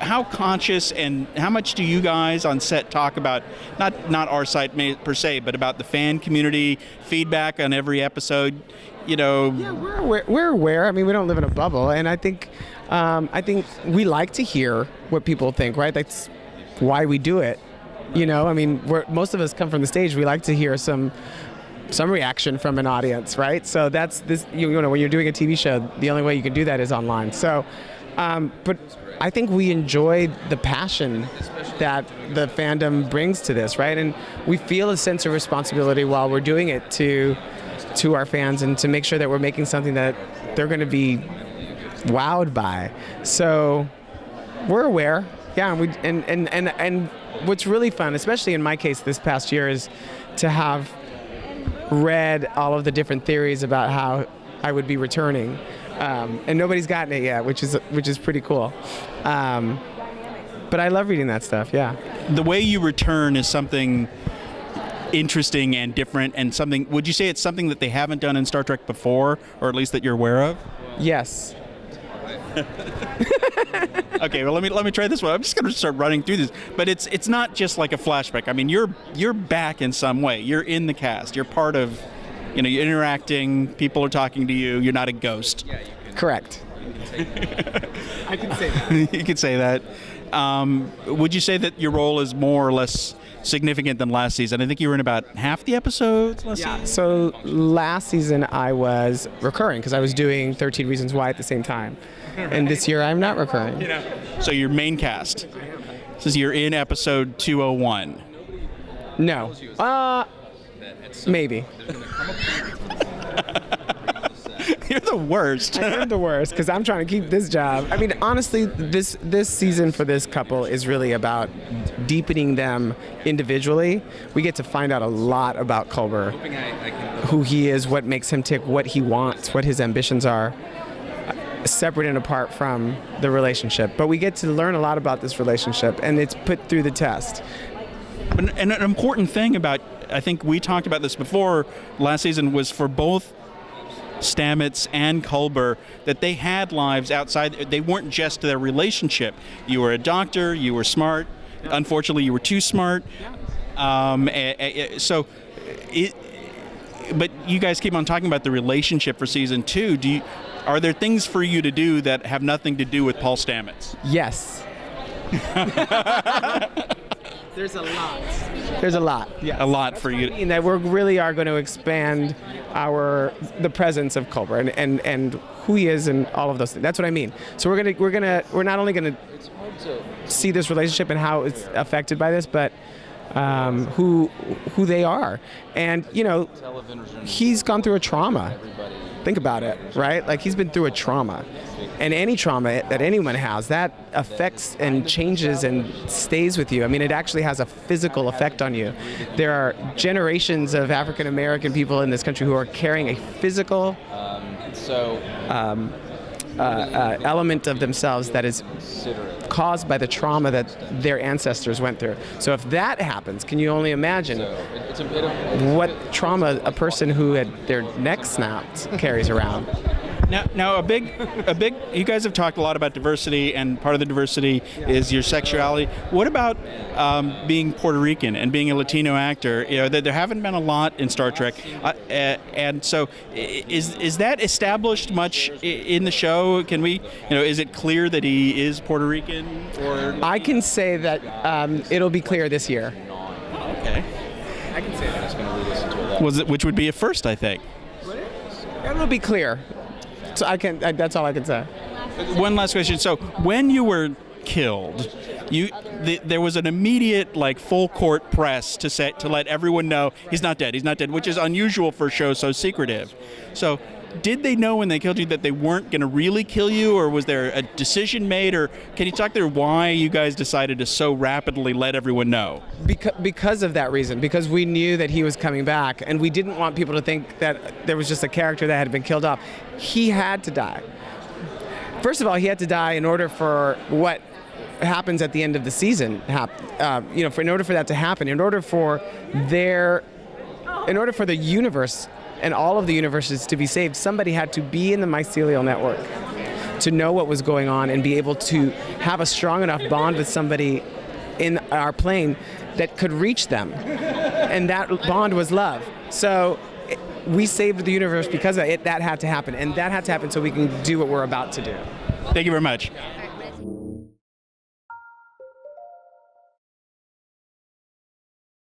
how conscious and how much do you guys on set talk about, not our site per se, but about the fan community, feedback on every episode? Yeah, we're aware. I mean, we don't live in a bubble, and I think we like to hear what people think, right? That's why we do it. I mean, most of us come from the stage. We like to hear some reaction from an audience, right? So that's this. When you're doing a TV show, the only way you can do that is online. So, but I think we enjoy the passion that the fandom brings to this, right? And we feel a sense of responsibility while we're doing it to our fans and to make sure that we're making something that they're going to be wowed by. So we're aware, yeah. And what's really fun, especially in my case this past year, is to have read all of the different theories about how I would be returning, and nobody's gotten it yet, which is pretty cool. But I love reading that stuff. Yeah. The way you return is something interesting and different, and something. Would you say it's something that they haven't done in Star Trek before, or at least that you're aware of? Yes. Okay, well let me try this one. I'm just going to start running through this, but it's not just like a flashback. I mean, you're back in some way. You're in the cast. You're part of, you're interacting. People are talking to you. You're not a ghost. Correct. I can say that. You could say that. Would you say that your role is more or less significant than last season? I think you were in about half the episodes last season. So last season I was recurring because I was doing 13 Reasons Why at the same time. And this year I'm not recurring. So you're main cast. Says you're in episode 201. No. Maybe. You're the worst. I am the worst because I'm trying to keep this job. I mean, honestly, this season for this couple is really about deepening them individually. We get to find out a lot about Culber, who he is, what makes him tick, what he wants, what his ambitions are, separate and apart from the relationship. But we get to learn a lot about this relationship, and it's put through the test. And an important thing about, I think we talked about this before last season, was for both Stamets and Culber, that they had lives outside. They weren't just their relationship. You were a doctor, you were smart. Unfortunately, you were too smart. But you guys keep on talking about the relationship for season 2. Are there things for you to do that have nothing to do with Paul Stamets? Yes. There's a lot. There's a lot. Yeah. A lot for you. I mean that we really are going to expand the presence of Culber and who he is and all of those things. That's what I mean. So we're not only gonna see this relationship and how it's affected by this, but who they are. And he's gone through a trauma. Think about it, right? Like, he's been through a trauma. And any trauma that anyone has, that affects and changes and stays with you. I mean, it actually has a physical effect on you. There are generations of African American people in this country who are carrying a physical element of themselves that is caused by the trauma that their ancestors went through. So if that happens, can you only imagine what trauma a person who had their neck snapped carries around? Now, a big. You guys have talked a lot about diversity, and part of the diversity is your sexuality. What about being Puerto Rican and being a Latino actor? There haven't been a lot in Star Trek, and so is that established much in the show? Can we, is it clear that he is Puerto Rican? Or I can say that it'll be clear this year. Okay. I can say that. Which would be a first, I think. It'll be clear. So that's all I can say. One last question. So when you were killed, there was an immediate full court press to let everyone know he's not dead, which is unusual for a show so secretive. So did they know when they killed you that they weren't going to really kill you, or was there a decision made, or can you talk through why you guys decided to so rapidly let everyone know? Because of that reason, because we knew that he was coming back, and we didn't want people to think that there was just a character that had been killed off. He had to die. First of all, he had to die in order for what happens at the end of the season, in order for that to happen, in order for the universe and all of the universes to be saved, somebody had to be in the mycelial network. to know what was going on and be able to have a strong enough bond with somebody in our plane that could reach them. And that bond was love. So we saved the universe because of it. That had to happen. And that had to happen so we can do what we're about to do. Thank you very much.